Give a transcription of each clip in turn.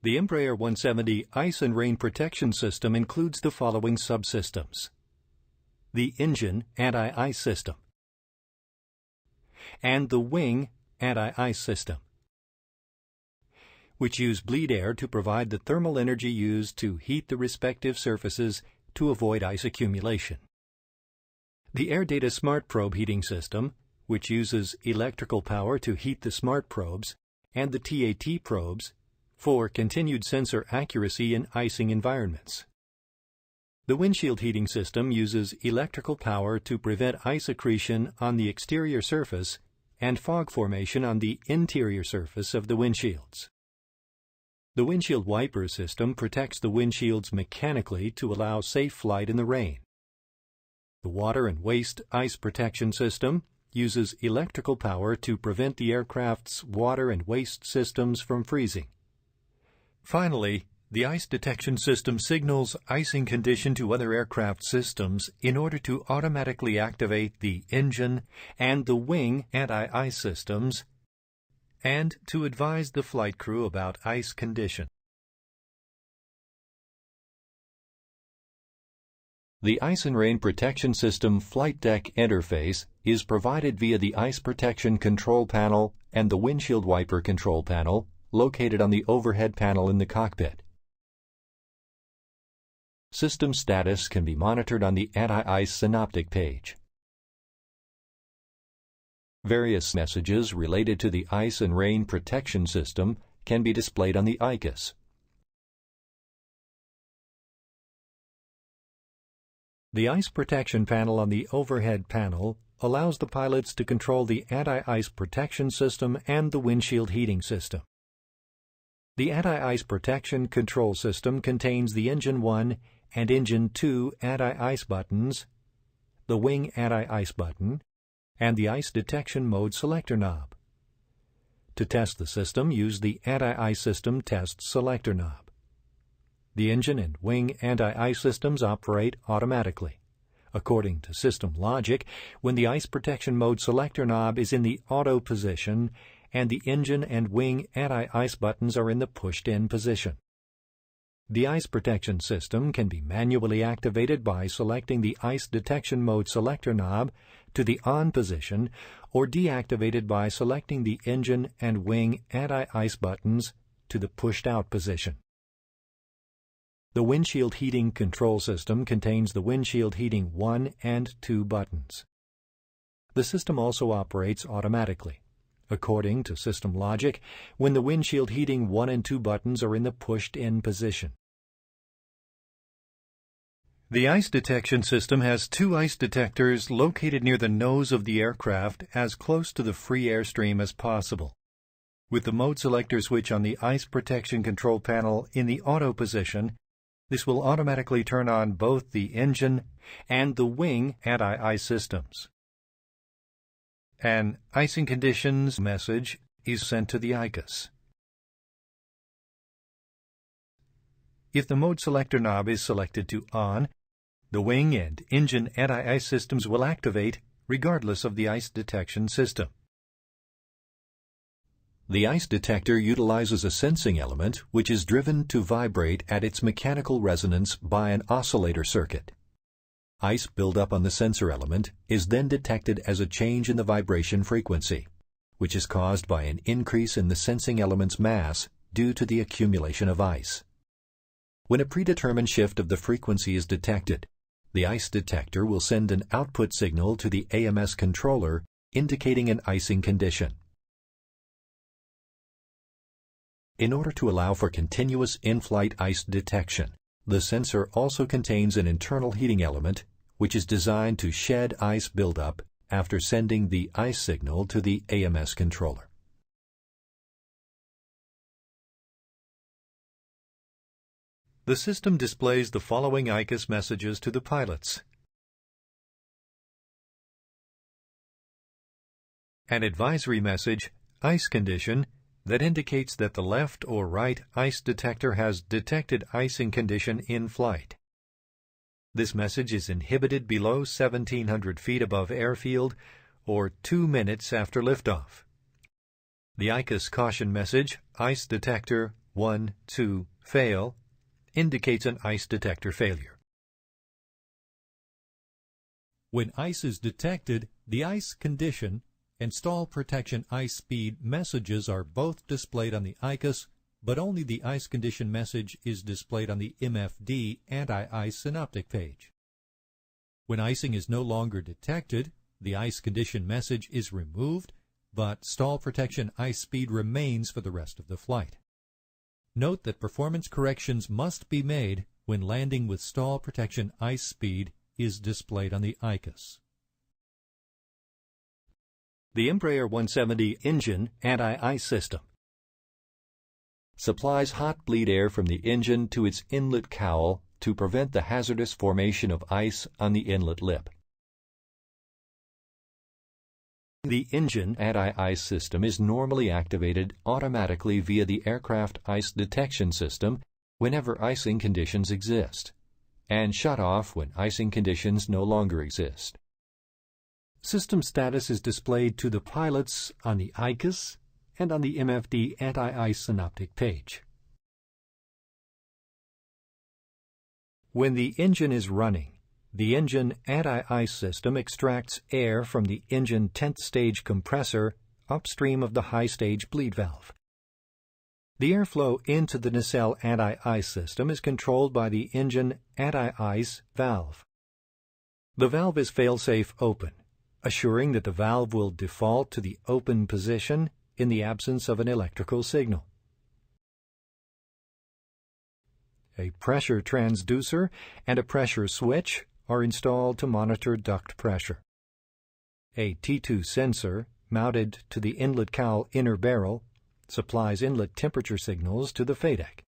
The Embraer 170 ice and rain protection system includes the following subsystems: the engine anti-ice system and the wing anti-ice system, which use bleed air to provide the thermal energy used to heat the respective surfaces to avoid ice accumulation. The Air Data Smart Probe heating system, which uses electrical power to heat the smart probes, and the TAT probes, for continued sensor accuracy in icing environments. The windshield heating system uses electrical power to prevent ice accretion on the exterior surface and fog formation on the interior surface of the windshields. The windshield wiper system protects the windshields mechanically to allow safe flight in the rain. The water and waste ice protection system uses electrical power to prevent the aircraft's water and waste systems from freezing. Finally, the ice detection system signals icing condition to other aircraft systems in order to automatically activate the engine and the wing anti-ice systems and to advise the flight crew about ice condition. The Ice and Rain Protection System flight deck interface is provided via the Ice Protection Control Panel and the Windshield Wiper Control Panel located on the overhead panel in the cockpit. System status can be monitored on the Anti-Ice Synoptic page. Various messages related to the Ice and Rain Protection System can be displayed on the ICUS. The Ice Protection Panel on the overhead panel allows the pilots to control the anti-ice protection system and the windshield heating system. The anti-ice protection control system contains the Engine 1 and Engine 2 anti-ice buttons, the wing anti-ice button, and the ice detection mode selector knob. To test the system, use the Anti-Ice System Test selector knob. The engine and wing anti-ice systems operate automatically. According to system logic, when the ice protection mode selector knob is in the auto position and the engine and wing anti-ice buttons are in the pushed-in position. The ice protection system can be manually activated by selecting the ice detection mode selector knob to the on position or deactivated by selecting the engine and wing anti-ice buttons to the pushed-out position. The windshield heating control system contains the windshield heating 1 and 2 buttons. The system also operates automatically. According to system logic, when the windshield heating 1 and 2 buttons are in the pushed-in position. The ice detection system has 2 ice detectors located near the nose of the aircraft as close to the free airstream as possible. With the mode selector switch on the ice protection control panel in the auto position, this will automatically turn on both the engine and the wing anti-ice systems. An icing conditions message is sent to the ICUS. If the mode selector knob is selected to on, the wing and engine anti-ice systems will activate regardless of the ice detection system. The ice detector utilizes a sensing element which is driven to vibrate at its mechanical resonance by an oscillator circuit. Ice buildup on the sensor element is then detected as a change in the vibration frequency, which is caused by an increase in the sensing element's mass due to the accumulation of ice. When a predetermined shift of the frequency is detected, the ice detector will send an output signal to the AMS controller indicating an icing condition. In order to allow for continuous in-flight ice detection, the sensor also contains an internal heating element which is designed to shed ice buildup after sending the ice signal to the AMS controller. The system displays the following ICUS messages to the pilots. An advisory message, ice condition, that indicates that the left or right ice detector has detected icing condition in flight. This message is inhibited below 1,700 feet above airfield or 2 minutes after liftoff. The ICUS caution message, ice detector 1, 2, fail indicates an ice detector failure. When ice is detected, the ice condition and stall protection ice speed messages are both displayed on the ICUS, but only the ice condition message is displayed on the MFD anti-ice synoptic page. When icing is no longer detected, the ice condition message is removed, but stall protection ice speed remains for the rest of the flight. Note that performance corrections must be made when landing with stall protection ice speed is displayed on the ICUS. The Embraer 170 engine anti-ice system supplies hot bleed air from the engine to its inlet cowl to prevent the hazardous formation of ice on the inlet lip. The engine anti-ice system is normally activated automatically via the aircraft ice detection system whenever icing conditions exist, and shut off when icing conditions no longer exist. System status is displayed to the pilots on the ICUS and on the MFD anti-ice synoptic page. When the engine is running, the engine anti-ice system extracts air from the engine 10th stage compressor upstream of the high stage bleed valve. The airflow into the nacelle anti-ice system is controlled by the engine anti-ice valve. The valve is fail-safe open, assuring that the valve will default to the open position in the absence of an electrical signal. A pressure transducer and a pressure switch are installed to monitor duct pressure. A T2 sensor, mounted to the inlet cowl inner barrel, supplies inlet temperature signals to the FADEC.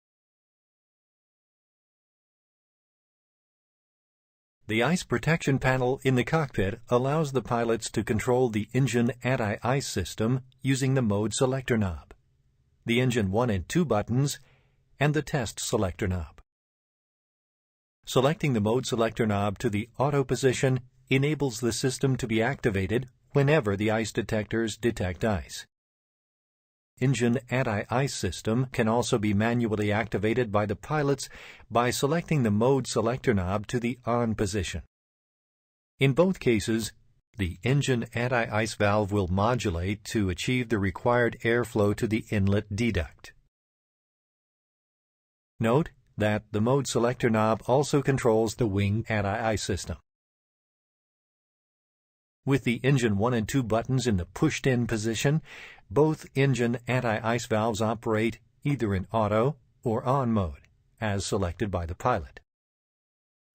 The ice protection panel in the cockpit allows the pilots to control the engine anti-ice system using the mode selector knob, the engine 1 and 2 buttons, and the test selector knob. Selecting the mode selector knob to the auto position enables the system to be activated whenever the ice detectors detect ice. Engine anti-ice system can also be manually activated by the pilots by selecting the mode selector knob to the on position. In both cases, the engine anti-ice valve will modulate to achieve the required airflow to the inlet deduct. Note that the mode selector knob also controls the wing anti-ice system. With the engine 1 and 2 buttons in the pushed-in position, both engine anti-ice valves operate either in auto or on mode, as selected by the pilot.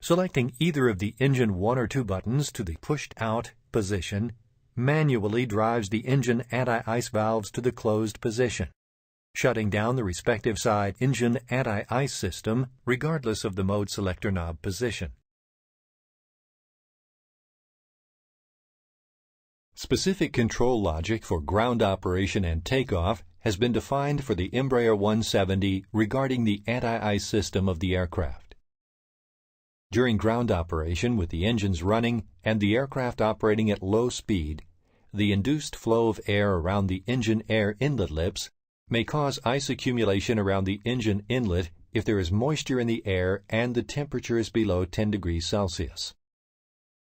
Selecting either of the engine 1 or 2 buttons to the pushed-out position manually drives the engine anti-ice valves to the closed position, shutting down the respective side engine anti-ice system regardless of the mode selector knob position. Specific control logic for ground operation and takeoff has been defined for the Embraer 170 regarding the anti-ice system of the aircraft. During ground operation with the engines running and the aircraft operating at low speed, the induced flow of air around the engine air inlet lips may cause ice accumulation around the engine inlet if there is moisture in the air and the temperature is below 10 degrees Celsius.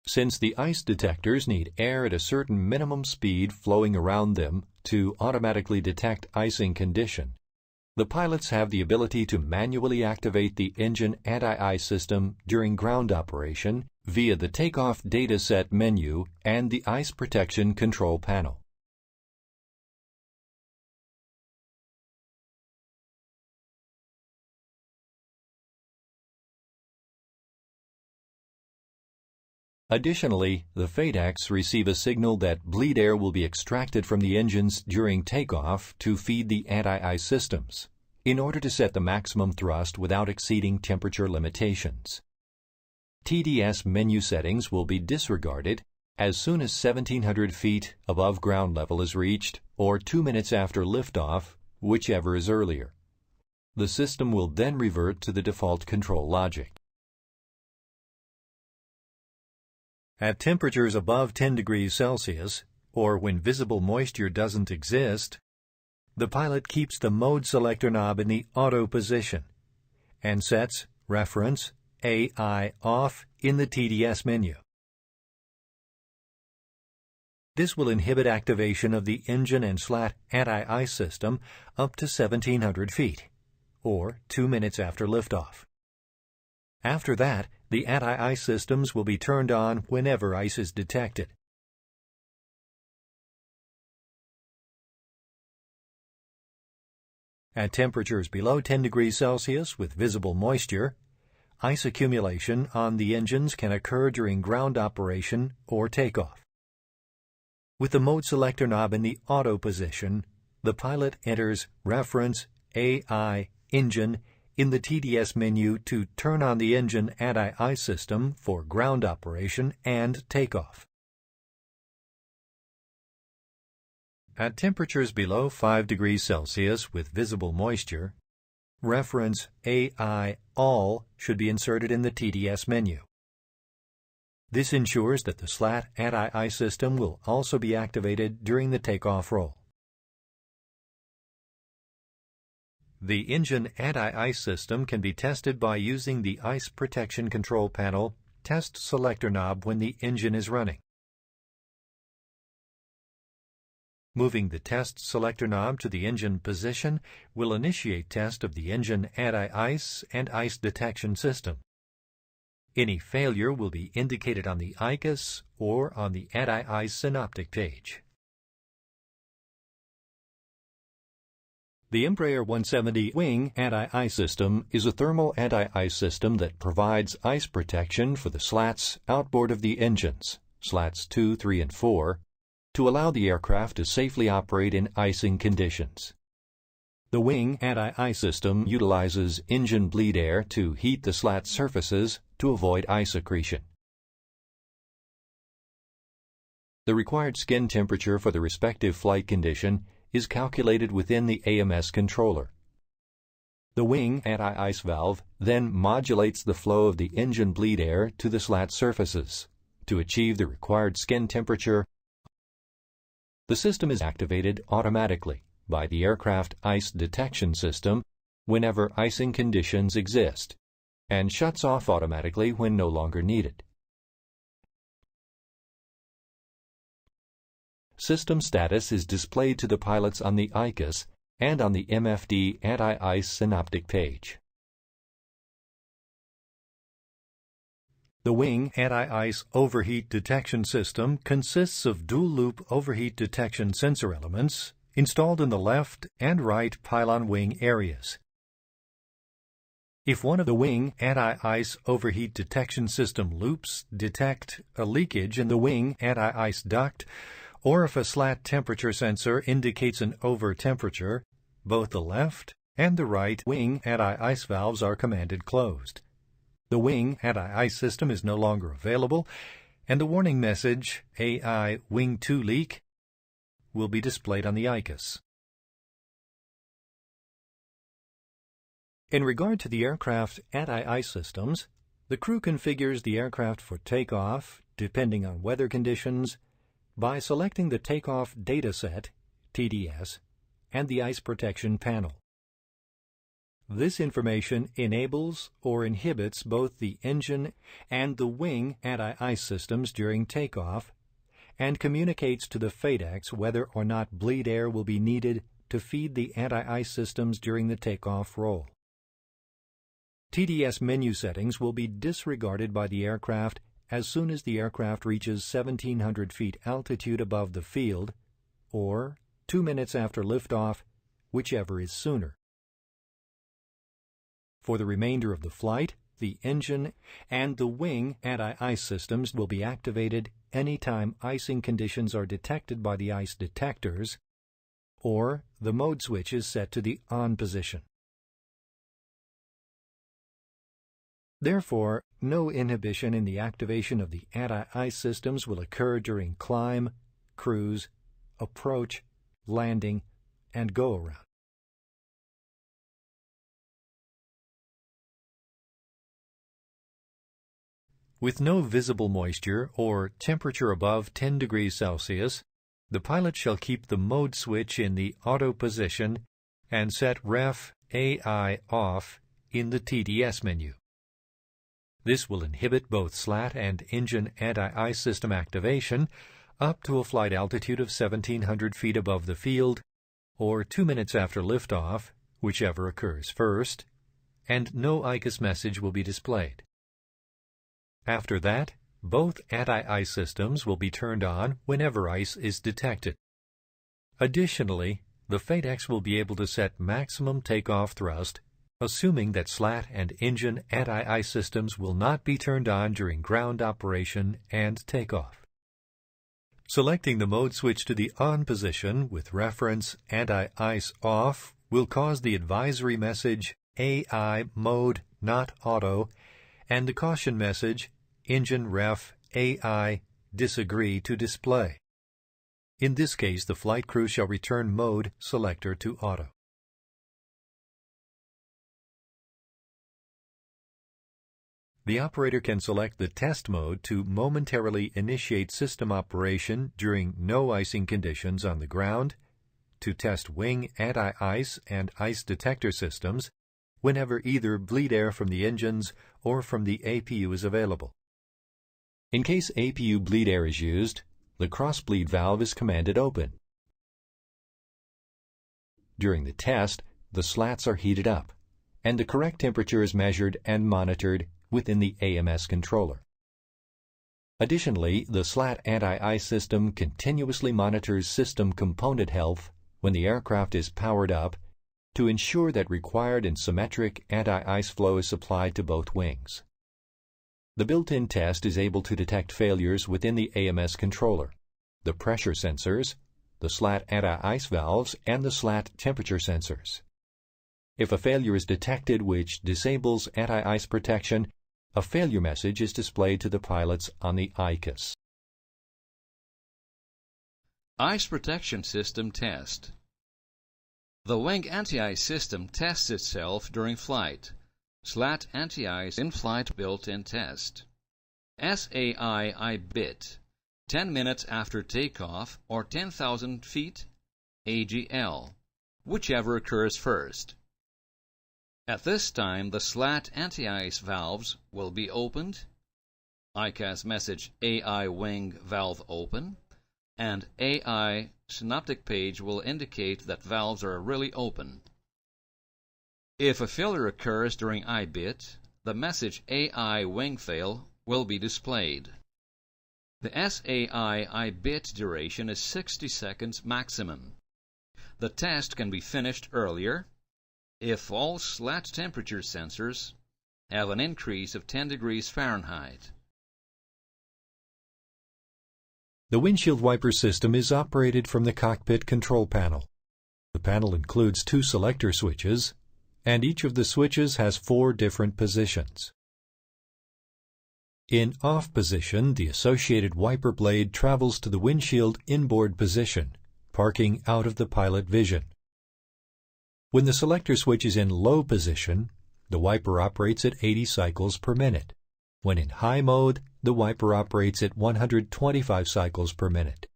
Since the ice detectors need air at a certain minimum speed flowing around them to automatically detect icing condition, the pilots have the ability to manually activate the engine anti-ice system during ground operation via the Takeoff Data Set menu and the Ice Protection Control Panel. Additionally, the FADECs receive a signal that bleed air will be extracted from the engines during takeoff to feed the anti-ice systems, in order to set the maximum thrust without exceeding temperature limitations. TDS menu settings will be disregarded as soon as 1,700 feet above ground level is reached, or 2 minutes after liftoff, whichever is earlier. The system will then revert to the default control logic. At temperatures above 10 degrees Celsius, or when visible moisture doesn't exist, the pilot keeps the mode selector knob in the auto position and sets reference AI off in the TDS menu. This will inhibit activation of the engine and slat anti-ice system up to 1,700 feet, or 2 minutes after liftoff. After that, the anti-ice systems will be turned on whenever ice is detected. At temperatures below 10 degrees Celsius with visible moisture, ice accumulation on the engines can occur during ground operation or takeoff. With the mode selector knob in the auto position, the pilot enters reference AI engine in the TDS menu to turn on the engine anti-ice system for ground operation and takeoff. At temperatures below 5 degrees Celsius with visible moisture, reference AI all should be inserted in the TDS menu. This ensures that the slat anti-ice system will also be activated during the takeoff roll. The engine anti-ice system can be tested by using the Ice Protection Control Panel test selector knob when the engine is running. Moving the test selector knob to the engine position will initiate test of the engine anti-ice and ice detection system. Any failure will be indicated on the ICUS or on the anti-ice synoptic page. The Embraer 170 wing anti-ice system is a thermal anti-ice system that provides ice protection for the slats outboard of the engines, slats 2, 3, and 4, to allow the aircraft to safely operate in icing conditions. The wing anti-ice system utilizes engine bleed air to heat the slat surfaces to avoid ice accretion. The required skin temperature for the respective flight condition is calculated within the AMS controller. The wing anti-ice valve then modulates the flow of the engine bleed air to the slat surfaces. To achieve the required skin temperature, the system is activated automatically by the aircraft ice detection system whenever icing conditions exist, and shuts off automatically when no longer needed. System status is displayed to the pilots on the ICUS and on the MFD anti-ice synoptic page. The wing anti-ice overheat detection system consists of dual-loop overheat detection sensor elements installed in the left and right pylon wing areas. If one of the wing anti-ice overheat detection system loops detect a leakage in the wing anti-ice duct, or if a slat temperature sensor indicates an over temperature, both the left and the right wing anti-ice valves are commanded closed. The wing anti-ice system is no longer available, and the warning message, AI Wing 2 Leak, will be displayed on the ICUS. In regard to the aircraft anti-ice systems, the crew configures the aircraft for takeoff, depending on weather conditions, by selecting the Takeoff Dataset, TDS, and the Ice Protection Panel. This information enables or inhibits both the engine and the wing anti-ice systems during takeoff, and communicates to the FADEX whether or not bleed air will be needed to feed the anti-ice systems during the takeoff roll. TDS menu settings will be disregarded by the aircraft as soon as the aircraft reaches 1,700 feet altitude above the field, or 2 minutes after liftoff, whichever is sooner. For the remainder of the flight, the engine and the wing anti-ice systems will be activated anytime icing conditions are detected by the ice detectors, or the mode switch is set to the on position. Therefore, no inhibition in the activation of the anti-ice systems will occur during climb, cruise, approach, landing, and go-around. With no visible moisture or temperature above 10 degrees Celsius, The pilot shall keep the mode switch in the auto position and set Ref AI off in the TDS menu. This will inhibit both slat and engine anti-ice system activation up to a flight altitude of 1,700 feet above the field, or 2 minutes after liftoff, whichever occurs first, and no ICAS message will be displayed. After that, both anti-ice systems will be turned on whenever ice is detected. Additionally, the FATEX will be able to set maximum takeoff thrust, assuming that slat and engine anti-ice systems will not be turned on during ground operation and takeoff. Selecting the mode switch to the on position with reference anti-ice off will cause the advisory message AI mode not auto and the caution message engine ref AI disagree to display. In this case, the flight crew shall return mode selector to auto. The operator can select the test mode to momentarily initiate system operation during no icing conditions on the ground, to test wing anti-ice and ice detector systems whenever either bleed air from the engines or from the APU is available. In case APU bleed air is used, the cross-bleed valve is commanded open. During the test, the slats are heated up, and the correct temperature is measured and monitored within the AMS controller. Additionally, the slat anti-ice system continuously monitors system component health when the aircraft is powered up to ensure that required and symmetric anti-ice flow is supplied to both wings. The built-in test is able to detect failures within the AMS controller, the pressure sensors, the slat anti-ice valves, and the slat temperature sensors. If a failure is detected which disables anti-ice protection, a failure message is displayed to the pilots on the ICAS. Ice Protection System Test. The wing anti-ice system tests itself during flight. Slat anti-ice in-flight built-in test. SAI bit, 10 minutes after takeoff or 10,000 feet, AGL, whichever occurs first. At this time, the slat anti-ice valves will be opened, ICAS message AI wing valve open, and AI synoptic page will indicate that valves are really open. If a failure occurs during IBIT, the message AI wing fail will be displayed. The SAI IBIT duration is 60 seconds maximum. The test can be finished earlier if all slat temperature sensors have an increase of 10 degrees Fahrenheit. The windshield wiper system is operated from the cockpit control panel. The panel includes 2 selector switches, and each of the switches has 4 different positions. In off position, the associated wiper blade travels to the windshield inboard position, parking out of the pilot vision. When the selector switch is in low position, the wiper operates at 80 cycles per minute. When in high mode, the wiper operates at 125 cycles per minute.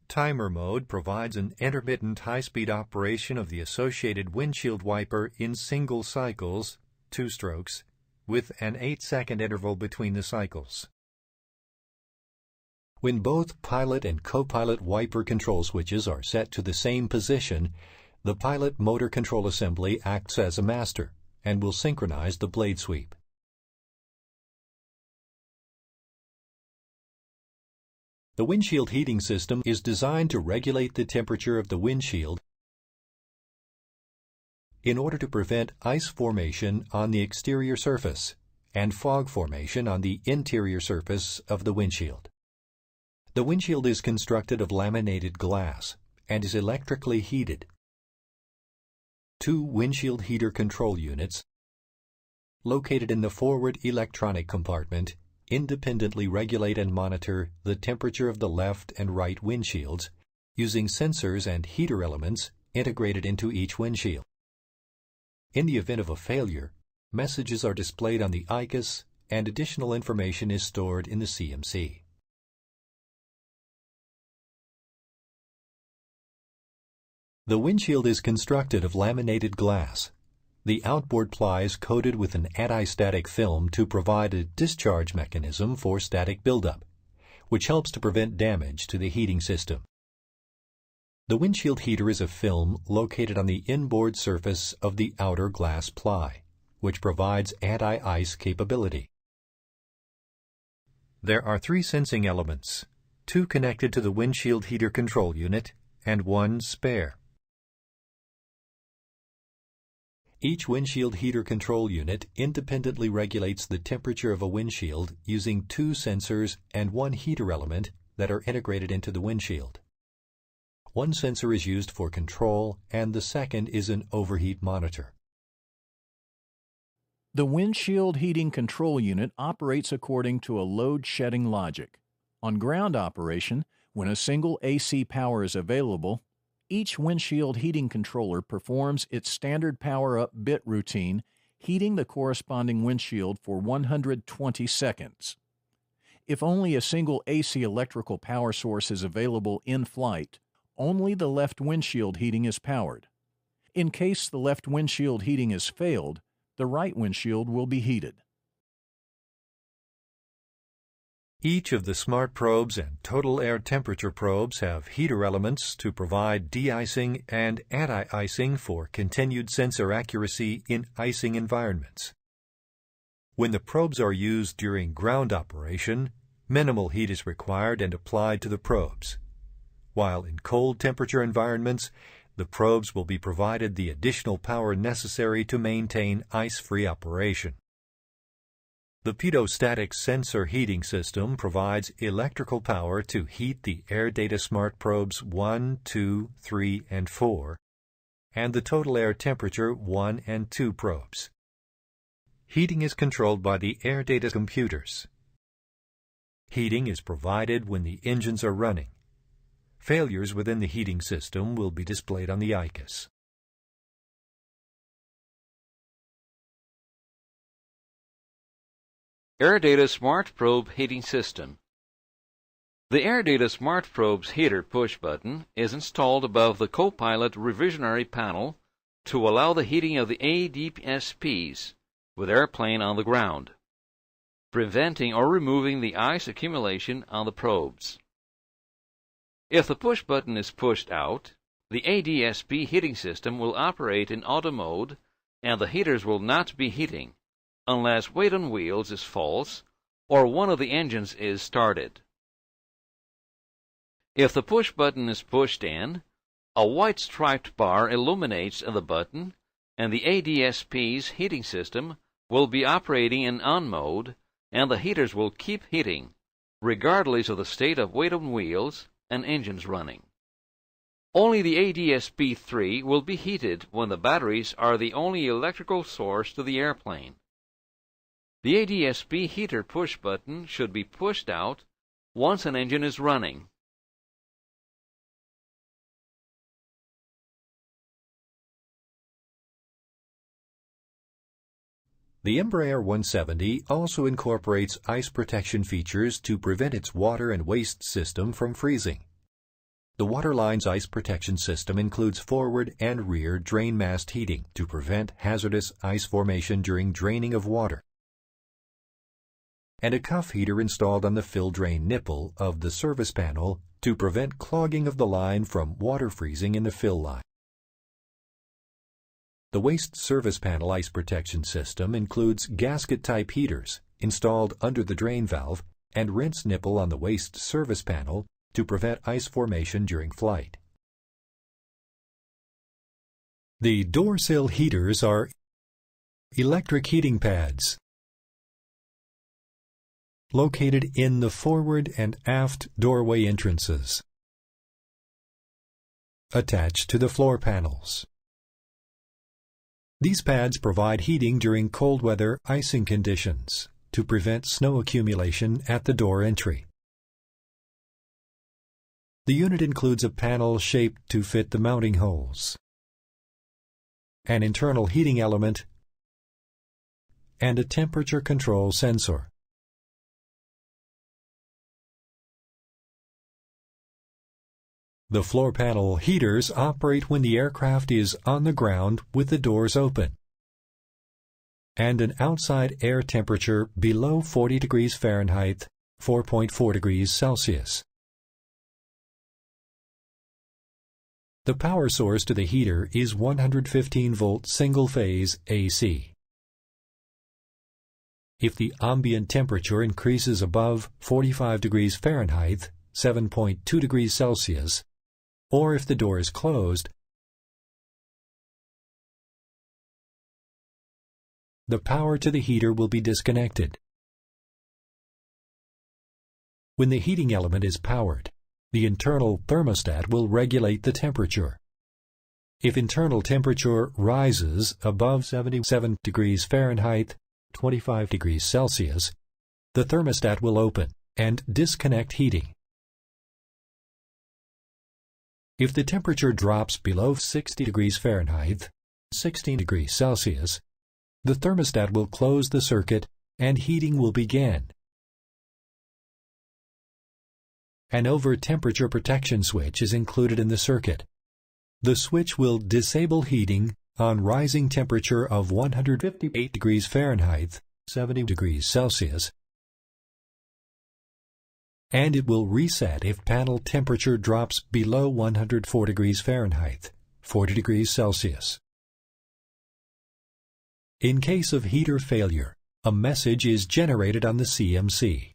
Timer mode provides an intermittent high-speed operation of the associated windshield wiper in single cycles, 2 strokes, with an 8-second interval between the cycles. When both pilot and co-pilot wiper control switches are set to the same position, the pilot motor control assembly acts as a master and will synchronize the blade sweep. The windshield heating system is designed to regulate the temperature of the windshield in order to prevent ice formation on the exterior surface and fog formation on the interior surface of the windshield. The windshield is constructed of laminated glass and is electrically heated. 2 windshield heater control units located in the forward electronic compartment independently regulate and monitor the temperature of the left and right windshields using sensors and heater elements integrated into each windshield. In the event of a failure, messages are displayed on the ICAS and additional information is stored in the CMC. The windshield is constructed of laminated glass. The outboard ply is coated with an anti-static film to provide a discharge mechanism for static buildup, which helps to prevent damage to the heating system. The windshield heater is a film located on the inboard surface of the outer glass ply, which provides anti-ice capability. There are 3 sensing elements, 2 connected to the windshield heater control unit and 1 spare. Each windshield heater control unit independently regulates the temperature of a windshield using 2 sensors and 1 heater element that are integrated into the windshield. One sensor is used for control and the second is an overheat monitor. The windshield heating control unit operates according to a load-shedding logic. On ground operation, when a single AC power is available, each windshield heating controller performs its standard power-up bit routine, heating the corresponding windshield for 120 seconds. If only a single AC electrical power source is available in flight, only the left windshield heating is powered. In case the left windshield heating has failed, the right windshield will be heated. Each of the smart probes and total air temperature probes have heater elements to provide de-icing and anti-icing for continued sensor accuracy in icing environments. When the probes are used during ground operation, minimal heat is required and applied to the probes, while in cold temperature environments, the probes will be provided the additional power necessary to maintain ice-free operation. The pitot-static sensor heating system provides electrical power to heat the Air Data Smart Probes 1, 2, 3, and 4, and the total air temperature 1 and 2 probes. Heating is controlled by the Air Data computers. Heating is provided when the engines are running. Failures within the heating system will be displayed on the ICUS. Air Data Smart Probe Heating System. The Air Data Smart Probe's heater push button is installed above the co-pilot revisionary panel to allow the heating of the ADSPs with airplane on the ground, preventing or removing the ice accumulation on the probes. If the push button is pushed out, the ADSP heating system will operate in auto mode and the heaters will not be heating unless weight on wheels is false or one of the engines is started. If the push button is pushed in, a white striped bar illuminates the button and the ADSP's heating system will be operating in on mode and the heaters will keep heating regardless of the state of weight on wheels and engines running. Only the ADSP-3 will be heated when the batteries are the only electrical source to the airplane. The ADSP heater push button should be pushed out once an engine is running. The Embraer 170 also incorporates ice protection features to prevent its water and waste system from freezing. The Waterline's ice protection system includes forward and rear drain mast heating to prevent hazardous ice formation during draining of water, and a cuff heater installed on the fill drain nipple of the service panel to prevent clogging of the line from water freezing in the fill line. The waste service panel ice protection system includes gasket-type heaters installed under the drain valve and rinse nipple on the waste service panel to prevent ice formation during flight. The door sill heaters are electric heating pads located in the forward and aft doorway entrances, attached to the floor panels. These pads provide heating during cold weather icing conditions to prevent snow accumulation at the door entry. The unit includes a panel shaped to fit the mounting holes, an internal heating element, and a temperature control sensor. The floor panel heaters operate when the aircraft is on the ground with the doors open and an outside air temperature below 40 degrees Fahrenheit, 4.4 degrees Celsius. The power source to the heater is 115-volt single-phase AC. If the ambient temperature increases above 45 degrees Fahrenheit, 7.2 degrees Celsius, or if the door is closed, the power to the heater will be disconnected. When the heating element is powered, the internal thermostat will regulate the temperature. If internal temperature rises above 77 degrees Fahrenheit, 25 degrees Celsius, the thermostat will open and disconnect heating. If the temperature drops below 60 degrees Fahrenheit, 16 degrees Celsius, the thermostat will close the circuit and heating will begin. An over-temperature protection switch is included in the circuit. The switch will disable heating on rising temperature of 158 degrees Fahrenheit, 70 degrees Celsius, and it will reset if panel temperature drops below 104 degrees Fahrenheit, 40 degrees Celsius. In case of heater failure, a message is generated on the CMC.